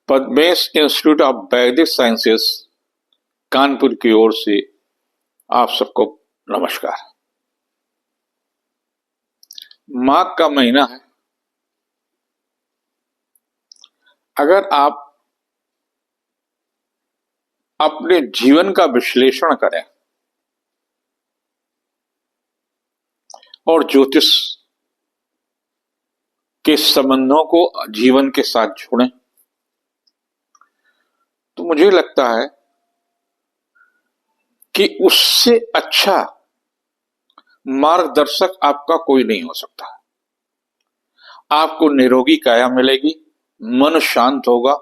Padmesh institute of वैदिक sciences Kanpur की ओर से आप सबको नमस्कार। माघ का महीना है। अगर आप अपने जीवन का विश्लेषण करें और ज्योतिष के संबंधों को जीवन के साथ जोड़ें तो मुझे लगता है कि उससे अच्छा मार्गदर्शक आपका कोई नहीं हो सकता। आपको निरोगी काया मिलेगी, मन शांत होगा।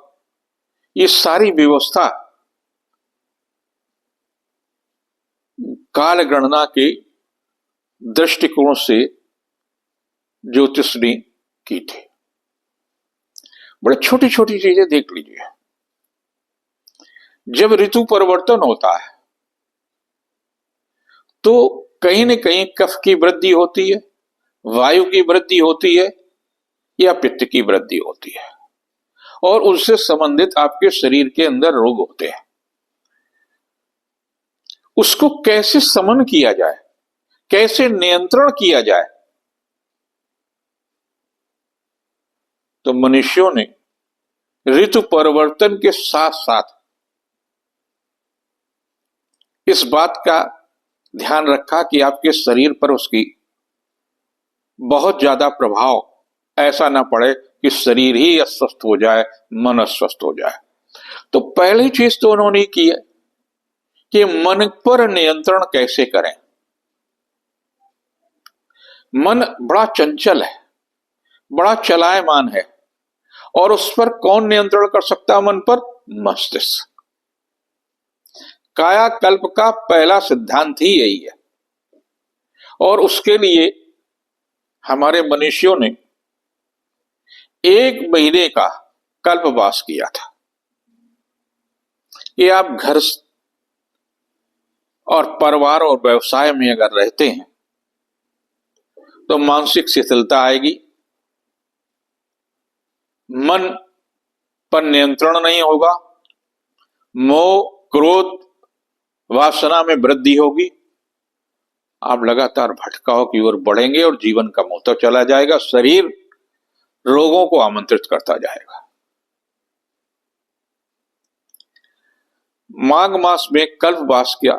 ये सारी व्यवस्था काल गणना के दृष्टिकोण से ज्योतिष ने की थी। बड़े छोटी छोटी चीजें देख लीजिए। जब ऋतु परिवर्तन होता है तो कहीं न कहीं कफ की वृद्धि होती है, वायु की वृद्धि होती है या पित्त की वृद्धि होती है और उससे संबंधित आपके शरीर के अंदर रोग होते हैं। उसको कैसे शमन किया जाए, कैसे नियंत्रण किया जाए, तो मनुष्यों ने ऋतु परिवर्तन के साथ साथ इस बात का ध्यान रखा कि आपके शरीर पर उसकी बहुत ज्यादा प्रभाव ऐसा ना पड़े कि शरीर ही अस्वस्थ हो जाए, मन अस्वस्थ हो जाए। तो पहली चीज तो उन्होंने की है कि मन पर नियंत्रण कैसे करें। मन बड़ा चंचल है, बड़ा चलायमान है और उस पर कौन नियंत्रण कर सकता है? मन पर मस्तिष्क। कायाकल्प का पहला सिद्धांत ही यही है और उसके लिए हमारे मनुष्यों ने 1 महीने का कल्पवास किया था कि आप घर और परिवार और व्यवसाय में अगर रहते हैं तो मानसिक शिथिलता आएगी, मन पर नियंत्रण नहीं होगा, मोह, क्रोध, वासना में वृद्धि होगी। आप लगातार भटकाव की ओर बढ़ेंगे और जीवन कम होता चला जाएगा। शरीर रोगों को आमंत्रित करता जाएगा। माघ मास में कल्पवास किया,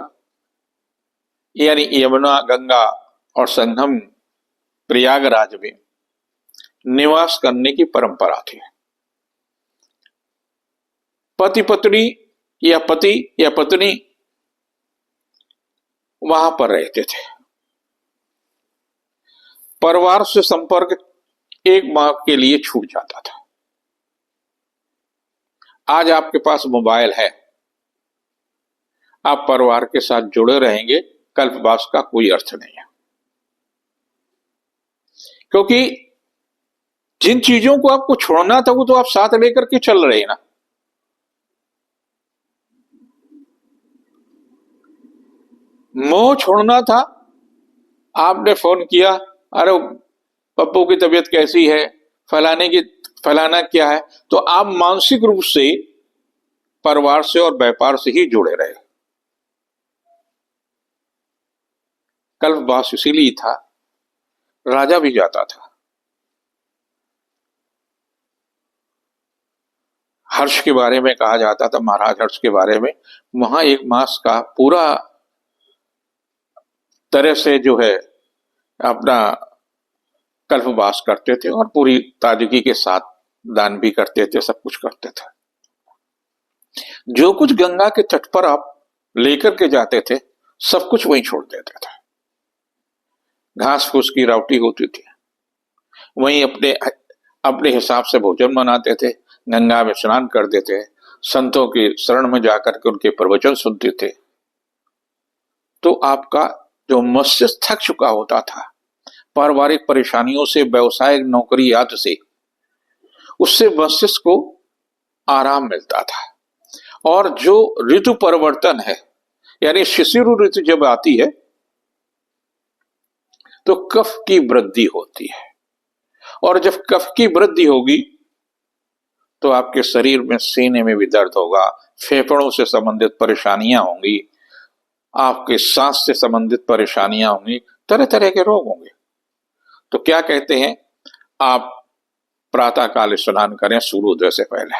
यानी यमुना, गंगा और संगम प्रयागराज में निवास करने की परंपरा थी। पति पत्नी या पति या पत्नी वहां पर रहते थे। परिवार से संपर्क 1 माह के लिए छूट जाता था। आज आपके पास मोबाइल है, आप परिवार के साथ जुड़े रहेंगे, कल्पवास का कोई अर्थ नहीं है। क्योंकि जिन चीजों को आपको छोड़ना था वो तो आप साथ लेकर के चल रहे हैं ना। मोह छोड़ना था, आपने फोन किया, अरे पप्पू की तबीयत कैसी है, फलाना क्या है, तो आप मानसिक रूप से परिवार से और व्यापार से ही जुड़े रहे। कल्पवास इसीलिए था, राजा भी जाता था। हर्ष के बारे में कहा जाता था, महाराज हर्ष के बारे में, वहां 1 मास का पूरा तरह से जो है अपना कल्पवास करते थे और पूरी ताजगी के साथ दान भी करते थे, सब कुछ करते थे। जो कुछ गंगा के तट पर आप लेकर के जाते थे सब कुछ वहीं छोड़ देते थे। घास फूस की रावटी होती थी, वहीं अपने हिसाब से भोजन बनाते थे, गंगा में स्नान करते थे, संतों के शरण में जाकर के उनके प्रवचन सुनते थे। तो आपका जो मस्तिष्क थक चुका होता था पारिवारिक परेशानियों से, व्यवसाय, नौकरी आदि से, उससे मस्तिष्क को आराम मिलता था। और जो ऋतु परिवर्तन है, यानी शिशिर ऋतु जब आती है तो कफ की वृद्धि होती है और जब कफ की वृद्धि होगी तो आपके शरीर में सीने में भी दर्द होगा, फेफड़ों से संबंधित परेशानियां होंगी, आपके सांस से संबंधित परेशानियां होंगी, तरह तरह के रोग होंगे। तो क्या कहते हैं, आप प्रातःकाल स्नान करें सूर्योदय से पहले।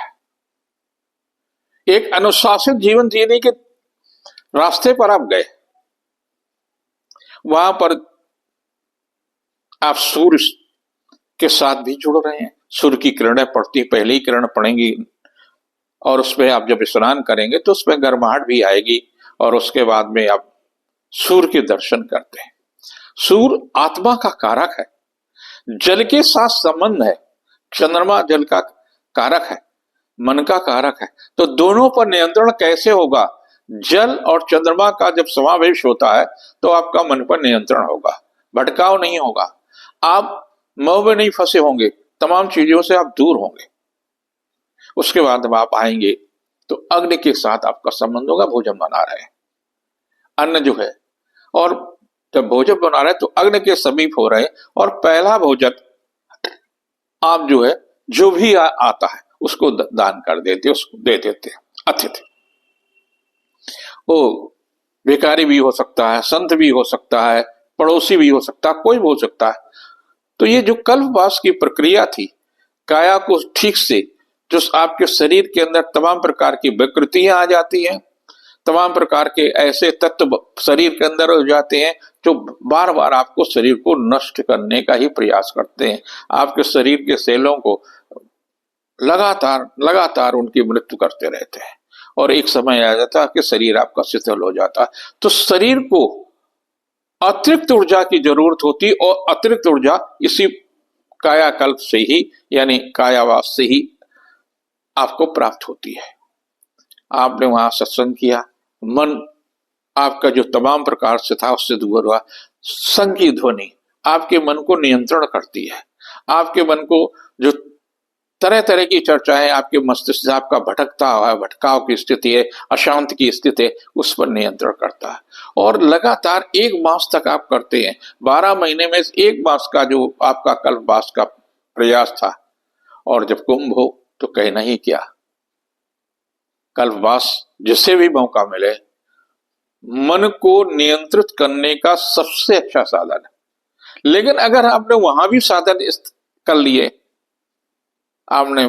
एक अनुशासित जीवन जीने के रास्ते पर आप गए, वहां पर आप सूर्य के साथ भी जुड़ रहे हैं। सूर्य की किरणें पड़ती, पहले ही किरण पड़ेंगी और उसमें आप जब स्नान करेंगे तो उसमें गर्माहट भी आएगी और उसके बाद में आप सूर्य के दर्शन करते हैं। सूर्य आत्मा का कारक है, जल के साथ संबंध है। चंद्रमा जल का कारक है, मन का कारक है। तो दोनों पर नियंत्रण कैसे होगा? जल और चंद्रमा का जब समावेश होता है तो आपका मन पर नियंत्रण होगा, भटकाव नहीं होगा, आप मोह में नहीं फंसे होंगे, तमाम चीजों से आप दूर होंगे। उसके बाद जब आप आएंगे तो अग्नि के साथ आपका संबंध होगा। भोजन बना रहे हैं, अन्न जो है, और जब भोजन बना रहे हैं तो अग्नि के समीप हो रहे हैं और पहला भोजन आप जो है, जो भी आता है उसको दान कर देते, उसको दे देते हैं। अतिथि वो भिखारी भी हो सकता है, संत भी हो सकता है, पड़ोसी भी हो सकता है, कोई भी हो सकता है। तो ये जो कल्पवास की प्रक्रिया थी, काया को ठीक से, जो आपके शरीर के अंदर तमाम प्रकार की विकृतियां आ जाती हैं, तमाम प्रकार के ऐसे तत्व शरीर के अंदर हो जाते हैं जो बार बार आपको शरीर को नष्ट करने का ही प्रयास करते हैं, आपके शरीर के सेलों को लगातार लगातार उनकी मृत्यु करते रहते हैं और एक समय आ जाता है कि शरीर आपका शिथिल हो जाता है। तो शरीर को अतिरिक्त ऊर्जा की जरूरत होती और अतिरिक्त ऊर्जा इसी कायाकल्प से ही, यानी कायावास से ही आपको प्राप्त होती है। आपने वहां सत्संग किया, मन आपका जो तमाम प्रकार से था उससे दूर हुआ। संग की ध्वनि आपके मन को नियंत्रण करती है, आपके मन को जो तरह तरह की चर्चाएं आपके मस्तिष्क से आपका भटकता हुआ है, भटकाव की स्थिति है, अशांत की स्थिति है, उस पर नियंत्रण करता है। और लगातार 1 मास तक आप करते हैं। 12 महीने में 1 मास का जो आपका कल्पवास का प्रयास था, और जब कुंभ हो तो कहना ही क्या। कल्पवास जिसे भी मौका मिले, मन को नियंत्रित करने का सबसे अच्छा साधन है। लेकिन अगर आपने वहां भी साधन कर लिए, आपने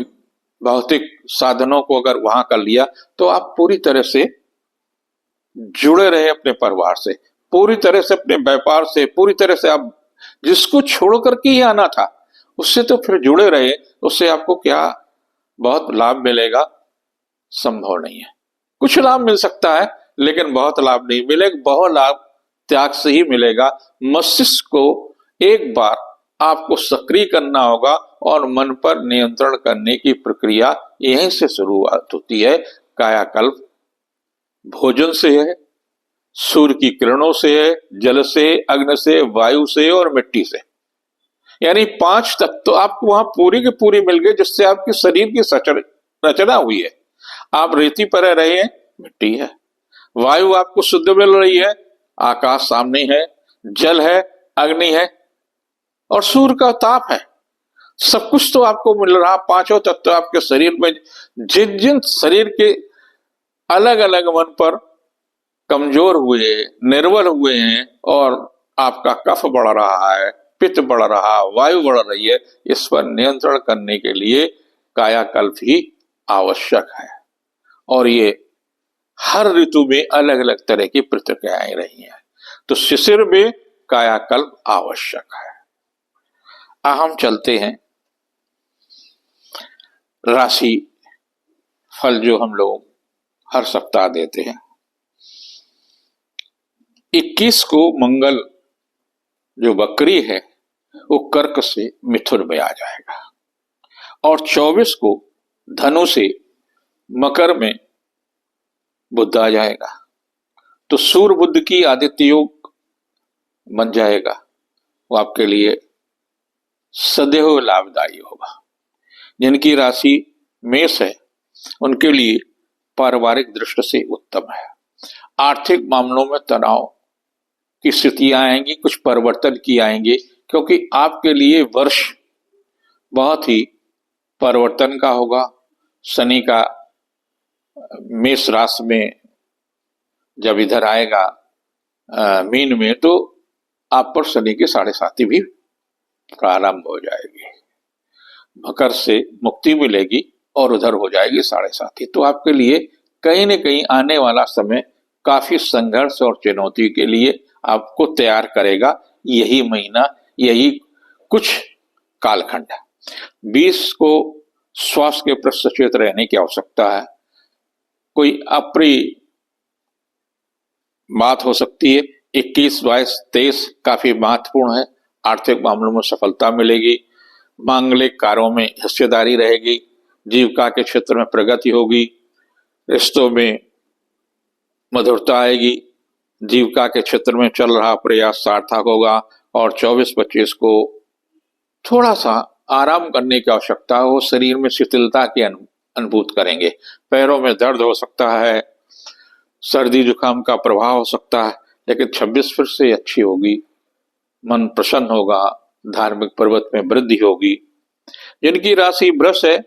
भौतिक साधनों को अगर वहां कर लिया, तो आप पूरी तरह से जुड़े रहे अपने परिवार से, पूरी तरह से अपने व्यापार से, पूरी तरह से आप जिसको छोड़ करके ही आना था उससे तो फिर जुड़े रहे। उससे आपको क्या बहुत लाभ मिलेगा? संभव नहीं है। कुछ लाभ मिल सकता है लेकिन बहुत लाभ नहीं मिलेगा। बहुत लाभ त्याग से ही मिलेगा। मस्तिष्क को एक बार आपको सक्रिय करना होगा और मन पर नियंत्रण करने की प्रक्रिया यहीं से शुरुआत होती है। कायाकल्प भोजन से है, सूर्य की किरणों से है, जल से, अग्नि से, वायु से और मिट्टी से। यानी 5 तत्व तो आपको वहां पूरी की पूरी मिल गए, जिससे आपके शरीर की रचना हुई है। आप रेती पर रह रहे हैं, मिट्टी है। वायु आपको शुद्ध मिल रही है, आकाश सामने है, जल है, अग्नि है और सूर्य का ताप है। सब कुछ तो आपको मिल रहा। 5 तत्व आपके शरीर में, जिन जिन शरीर के अलग अलग मन पर कमजोर हुए, निर्बल हुए हैं और आपका कफ बढ़ रहा है, पित्त बढ़ रहा, वायु बढ़ रही है, इस पर नियंत्रण करने के लिए कायाकल्प ही आवश्यक है। और ये हर ऋतु में अलग अलग तरह की प्रतिक्रियाएं रही हैं। तो शिशिर में कायाकल्प आवश्यक है। हम चलते हैं राशि फल जो हम लोग हर सप्ताह देते हैं। 21 को मंगल जो बकरी है वो कर्क से मिथुन में आ जाएगा और 24 को धनु से मकर में बुध आ जाएगा। तो सूर्य बुध की आदित्य योग बन जाएगा। वो आपके लिए सदैव लाभदायी होगा। जिनकी राशि मेष है उनके लिए पारिवारिक दृष्टि से उत्तम है। आर्थिक मामलों में तनाव की स्थितियां आएंगी, कुछ परिवर्तन की आएंगे, क्योंकि आपके लिए वर्ष बहुत ही परिवर्तन का होगा, शनि का मेष राशि में जब इधर आएगा मीन में, तो आप पर शनि की 7.5 भी प्रारंभ हो जाएगी। मकर से मुक्ति मिलेगी और उधर हो जाएगी 7.5। तो आपके लिए कहीं न कहीं आने वाला समय काफी संघर्ष और चुनौती के लिए आपको तैयार करेगा। यही महीना, यही कुछ कालखंड। 20 को स्वास्थ्य के प्रति सचेत रहने की आवश्यकता है। कोई अप्रिय बात हो सकती है। 21, 22, 23 काफी महत्वपूर्ण है। आर्थिक मामलों में सफलता मिलेगी, मांगलिक कार्यों में हिस्सेदारी रहेगी, जीविका के क्षेत्र में प्रगति होगी, रिश्तों में मधुरता आएगी, जीविका के क्षेत्र में चल रहा प्रयास सार्थक होगा। और 24-25 को थोड़ा सा आराम करने की आवश्यकता हो, शरीर में शिथिलता की अनुभूत करेंगे। पैरों में दर्द हो सकता है, सर्दी जुकाम का प्रभाव हो सकता है, लेकिन 26 फिर से अच्छी होगी। मन प्रसन्न होगा, धार्मिक पर्वत में वृद्धि होगी। जिनकी राशि वृष है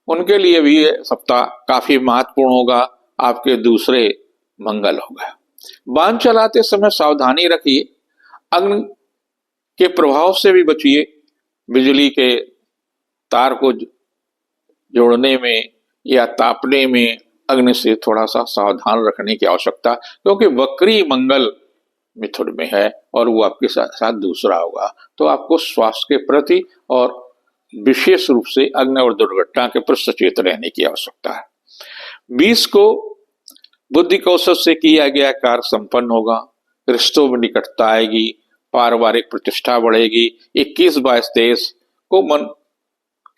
उनके लिए भी ये सप्ताह काफी महत्वपूर्ण होगा। आपके दूसरे मंगल होगा। वाहन चलाते समय सावधानी रखिए, अग्नि के प्रभाव से भी बचिए। बिजली के तार को जोड़ने में या तापने में अग्नि से थोड़ा सा सावधान रखने की आवश्यकता, क्योंकि वक्री मंगल मिथुन में है और वो आपके साथ दूसरा होगा। तो आपको स्वास्थ्य के प्रति और विशेष रूप से अग्नि और दुर्घटना के प्रति सचेत रहने की आवश्यकता है। 20 को बुद्धि कौशल से किया गया कार्य संपन्न होगा, रिश्तों में निकटता आएगी, पारिवारिक प्रतिष्ठा बढ़ेगी। 21, 22, 23 को मन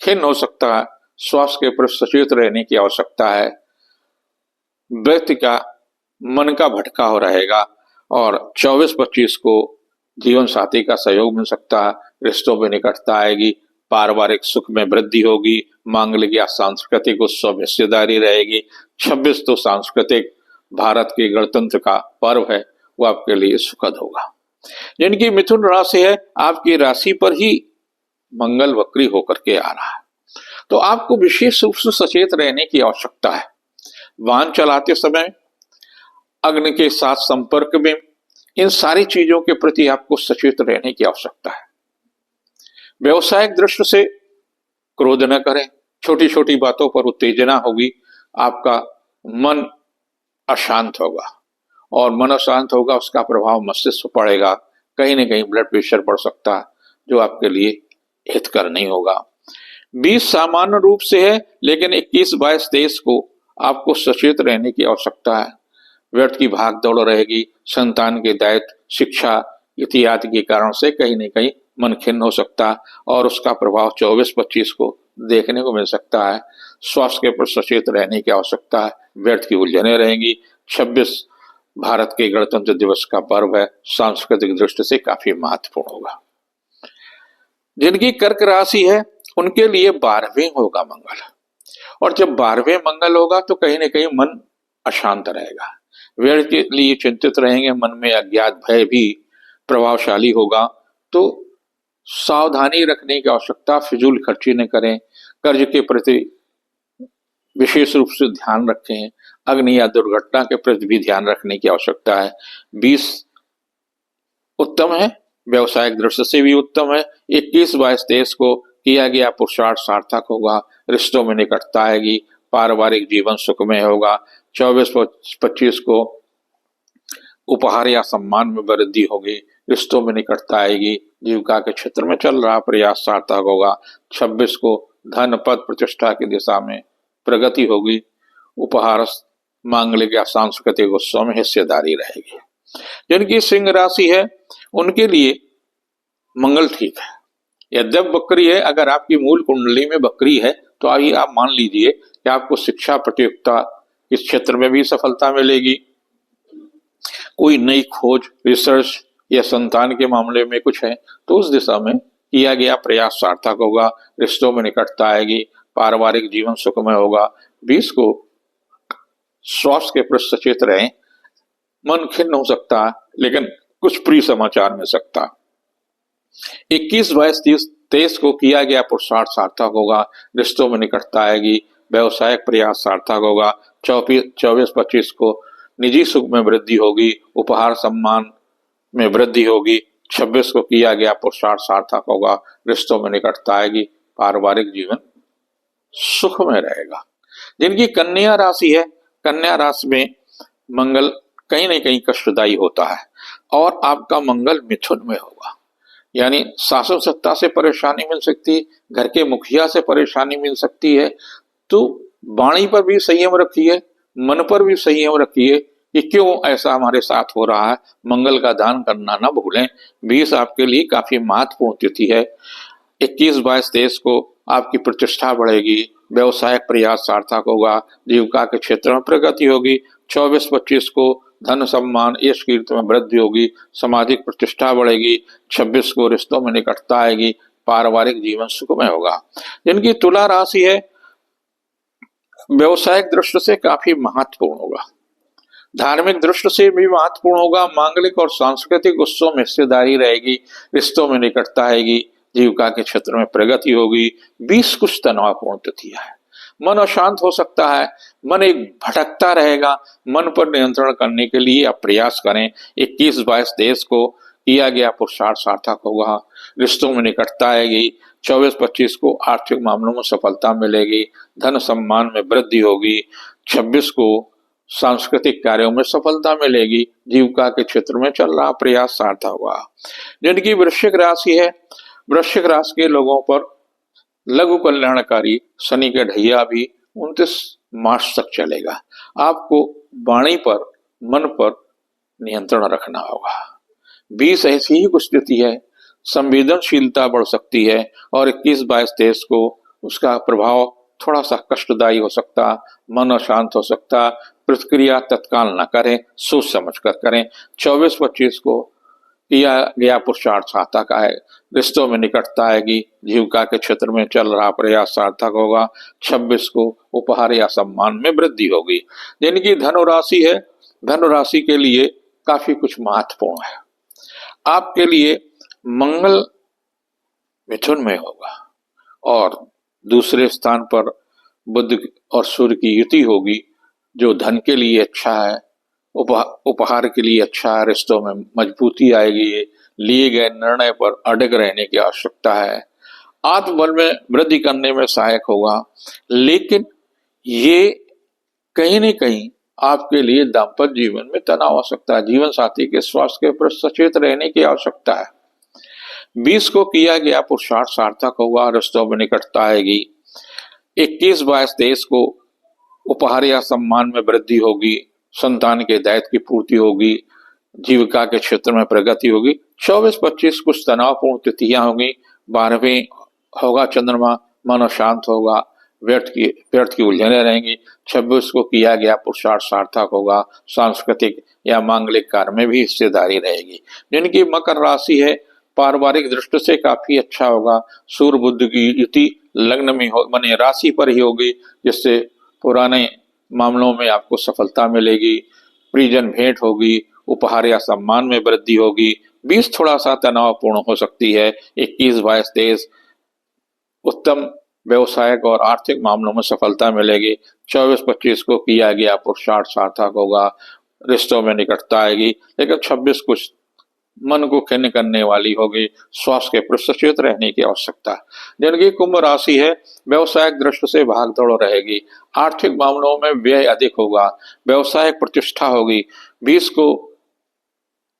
खिन्न हो सकता है, स्वास्थ्य के प्रति सचेत रहने की आवश्यकता है। व्यक्ति का मन का भटकाव रहेगा। और 24-25 को जीवन साथी का सहयोग मिल सकता है, रिश्तों में निकटता आएगी, पारिवारिक सुख में वृद्धि होगी, मांगलिक या सांस्कृतिक उत्सव में हिस्सेदारी रहेगी। 26 तो सांस्कृतिक भारत के गणतंत्र का पर्व है, वो आपके लिए सुखद होगा। जिनकी मिथुन राशि है, आपकी राशि पर ही मंगल वक्री होकर के आ रहा है, तो आपको विशेष रूप से सचेत रहने की आवश्यकता है। वाहन चलाते समय अग्नि के साथ संपर्क में, इन सारी चीजों के प्रति आपको सचेत रहने की आवश्यकता है। व्यवसायिक दृष्टि से क्रोध न करें, छोटी छोटी बातों पर उत्तेजना होगी, आपका मन अशांत होगा और मन अशांत होगा, उसका प्रभाव मस्तिष्क पर पड़ेगा। कहीं ना कहीं ब्लड प्रेशर बढ़ सकता है, जो आपके लिए हितकर नहीं होगा। 20 सामान्य रूप से है, लेकिन 21, 22, 23 को आपको सचेत रहने की आवश्यकता है। व्यर्थ की भाग दौड़ रहेगी, संतान के दायित्व, शिक्षा इत्यादि के कारण से कहीं न कहीं मन खिन्न हो सकता है और उसका प्रभाव 24-25 को देखने को मिल सकता है। स्वास्थ्य के प्रति सचेत रहने की आवश्यकता है, व्यर्थ की उलझने रहेंगी। 26 भारत के गणतंत्र दिवस का पर्व है, सांस्कृतिक दृष्टि से काफी महत्वपूर्ण होगा। जिनकी कर्क राशि है उनके लिए 12वें होगा मंगल, और जब 12वें मंगल होगा तो कहीं ना कहीं मन अशांत रहेगा, व्यर्थ के लिए चिंतित रहेंगे, मन में अज्ञात भय भी प्रभावशाली होगा। तो सावधानी रखने की आवश्यकता, फिजूल खर्ची न करें, कर्ज के प्रति विशेष रूप से ध्यान रखें, अग्नि या दुर्घटना के प्रति भी ध्यान रखने की आवश्यकता है। 20 उत्तम है, व्यवसायिक दृष्टि से भी उत्तम है। 21, 22, 23 को किया गया पुरुषार्थ सार्थक होगा, रिश्तों में निकटता आएगी, पारिवारिक जीवन सुखमय होगा। 24-25 को उपहार या सम्मान में वृद्धि होगी, रिश्तों में निकटता आएगी, जीविका के क्षेत्र में चल रहा प्रयास सार्थक होगा। 26 को धन पद प्रतिष्ठा की दिशा में प्रगति होगी, उपहार मांगलिक या सांस्कृतिक उत्सव में हिस्सेदारी रहेगी। जिनकी सिंह राशि है उनके लिए मंगल ठीक है, यद्यप बकरी है। अगर आपकी मूल कुंडली में बकरी है तो आइए आप मान लीजिए कि आपको शिक्षा प्रतियोगिता इस क्षेत्र में भी सफलता मिलेगी। कोई नई खोज, रिसर्च या संतान के मामले में कुछ है तो उस दिशा में किया गया प्रयास सार्थक होगा, रिश्तों में निकटता आएगी, पारिवारिक जीवन सुखमय होगा। 20 को स्वास्थ्य के प्रति सचेत रहें, मन खिन्न हो सकता है लेकिन कुछ प्रिय समाचार मिल सकता। 21, 22, 23 को किया गया पुरुषार्थ सार्थक होगा, रिश्तों में निकटता आएगी, व्यवसायिक प्रयास सार्थक होगा। 24-25 को निजी सुख में वृद्धि होगी, उपहार सम्मान में वृद्धि होगी। 26 को किया गया पुरुषार्थ सार्थक होगा, रिश्तों में निकटता आएगी, पारिवारिक जीवन सुख में रहेगा। जिनकी कन्या राशि है, कन्या राशि में मंगल कहीं न कहीं कष्टदायी होता है और आपका मंगल मिथुन में होगा, यानी शासन सत्ता से परेशानी मिल सकती है, घर के मुखिया से परेशानी मिल सकती है। तो वाणी पर भी संयम रखिए, मन पर भी संयम रखिए कि क्यों ऐसा हमारे साथ हो रहा है। मंगल का दान करना ना भूलें। 20 आपके लिए काफी महत्वपूर्ण तिथि है। 21, 22, 23 को आपकी प्रतिष्ठा बढ़ेगी, व्यवसायिक प्रयास सार्थक होगा, जीविका के क्षेत्र में प्रगति होगी। 24, 25 को धन सम्मान यश कीर्ति में वृद्धि होगी, सामाजिक प्रतिष्ठा बढ़ेगी। 26 को रिश्तों में निकटता आएगी, पारिवारिक जीवन सुखमय होगा। जिनकी तुला राशि है, व्यवसायिक दृष्टि से काफी महत्वपूर्ण होगा, धार्मिक दृष्टि से भी महत्वपूर्ण होगा, मांगलिक और सांस्कृतिक उत्सव में हिस्सेदारी रहेगी, रिश्तों में निकटता आएगी, जीविका के क्षेत्र में प्रगति होगी। 20 कुछ तनावपूर्ण तिथियां है, मन अशांत हो सकता है, मन एक भटकता रहेगा। मन पर नियंत्रण करने के लिए आप प्रयास करें। 21, 22, 23 को किया गया पुरुषार्थ सार्थक होगा, रिश्तों में निकटता आएगी। 24, 25 को आर्थिक मामलों में सफलता मिलेगी, धन सम्मान में वृद्धि होगी। 26 को सांस्कृतिक कार्यों में सफलता मिलेगी, जीविका के क्षेत्र में चल रहा प्रयास सार्थक होगा। जिनकी वृश्चिक राशि है, वृश्चिक राशि के लोगों पर लघु कल्याणकारी शनि के ढैया भी 29 मार्च तक चलेगा। आपको वाणी पर, मन पर नियंत्रण रखना होगा। 20 ऐसी ही कुछ स्थिति है, संवेदनशीलता बढ़ सकती है और 21, 22, 23 को उसका प्रभाव थोड़ा सा कष्टदायी हो सकता, मन अशांत हो सकता। प्रतिक्रिया तत्काल न करें, सोच समझ कर करें। 24, 25 को किया गया पुरुषार्थ सार्थक है, रिश्तों में निकटता आएगी, जीविका के क्षेत्र में चल रहा प्रयास सार्थक होगा। 26 को उपहार या सम्मान में वृद्धि होगी। जिनकी धनुराशि है, धनुराशि के लिए काफी कुछ महत्वपूर्ण है। आपके लिए मंगल मिथुन में होगा और दूसरे स्थान पर बुध और सूर्य की युति होगी, जो धन के लिए अच्छा है, उपहार के लिए अच्छा है, रिश्तों में मजबूती आएगी। लिए गए निर्णय पर अड़ग रहने की आवश्यकता है, आत्मबल में वृद्धि करने में सहायक होगा। लेकिन ये कहीं न कहीं आपके लिए दाम्पत्य जीवन में तनाव आ सकता है, जीवन साथी के स्वास्थ्य के प्रति सचेत रहने की आवश्यकता है। 20 को किया गया पुरुषार्थ सार्थक होगा, रिश्तों में निकटता आएगी। 21, 22, 23 को उपहार या सम्मान में वृद्धि होगी, संतान के दायित्व की पूर्ति होगी, जीविका के क्षेत्र में प्रगति होगी। 24, 25 कुछ तनावपूर्ण तिथियां होंगी। 12वें होगा चंद्रमा, मन शांत होगा, व्यर्थ की उलझने रहेंगी। 26 को किया गया पुरुषार्थ सार्थक होगा, सांस्कृतिक या मांगलिक कार्य में भी हिस्सेदारी रहेगी। जिनकी मकर राशि है, पारिवारिक दृष्टि से काफी अच्छा होगा। सूर्य बुध की युति लग्न में हो, माने राशि पर ही होगी, जिससे पुराने मामलों में आपको सफलता मिलेगी, प्रियजन भेंट होगी, उपहार या सम्मान में वृद्धि होगी। 20 थोड़ा सा तनावपूर्ण हो सकती है। 21, 22, 23 उत्तम व्यवसायिक और आर्थिक मामलों में सफलता मिलेगी। 24, 25 को किया गया पुरुषार्थ सार्थक होगा, रिश्तों में निकटता आएगी। लेकिन 26 कुछ मन को खिन्न करने वाली होगी, स्वास्थ्य के प्रति सचेत रहने की आवश्यकता। जिनकी कुंभ राशि है, व्यवसायिक दृष्टि से भागदौड़ रहेगी, आर्थिक मामलों में व्यय अधिक होगा, व्यवसायिक प्रतिष्ठा होगी। 20 को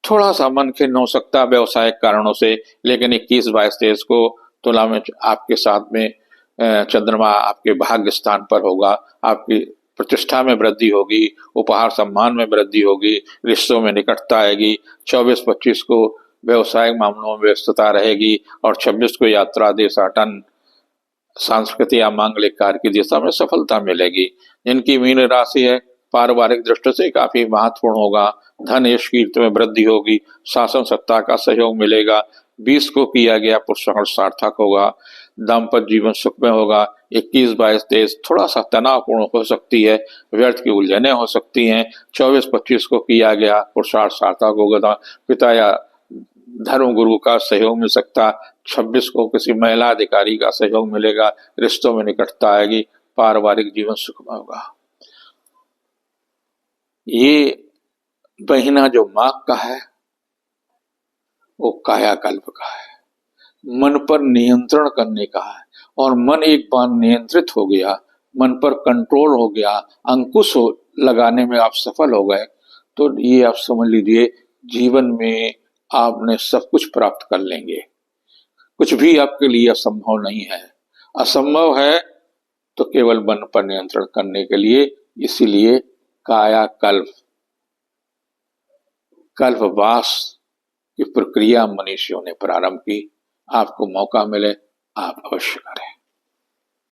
थोड़ा सा मन खिन्न हो सकता व्यवसायिक कारणों से, लेकिन 21, 22, 23 को तुला में आपके साथ में चंद्रमा आपके भाग्य स्थान पर होगा, आपकी प्रतिष्ठा में वृद्धि होगी, उपहार सम्मान में वृद्धि होगी, रिश्तों में निकटता आएगी। 24, 25 को व्यवसायिक मामलों में व्यस्तता रहेगी और 26 को यात्रा, देशाटन, सांस्कृतिक या मांगलिक कार्य की दिशा में सफलता मिलेगी। जिनकी मीन राशि है, पारिवारिक दृष्टि से काफी महत्वपूर्ण होगा, धन यश कीर्ति में वृद्धि होगी, शासन सत्ता का सहयोग मिलेगा। 20 को किया गया पुरुषार्थ सार्थक होगा, दाम्पत्य जीवन सुख में होगा। 21, 22, 23 थोड़ा सा तनावपूर्ण हो सकती है, व्यर्थ की उलझने हो सकती हैं। 24, 25 को किया गया पुरुषार्थ सार्थक होगा, पिता या धर्म गुरु का सहयोग मिल सकता। 26 को किसी महिला अधिकारी का सहयोग मिलेगा, रिश्तों में निकटता आएगी, पारिवारिक जीवन सुखमय होगा। ये महीना जो माघ का है वो कायाकल्प का है, मन पर नियंत्रण करने का है। और मन एक बार नियंत्रित हो गया, मन पर कंट्रोल हो गया, अंकुश लगाने में आप सफल हो गए, तो ये आप समझ लीजिए जीवन में आपने सब कुछ प्राप्त कर लेंगे। कुछ भी आपके लिए असंभव नहीं है। असंभव है तो केवल मन पर नियंत्रण करने के लिए, इसीलिए कायाकल्प, कल्पवास की प्रक्रिया मनीषियों ने प्रारंभ की। आपको मौका मिले आप अवश्य करें।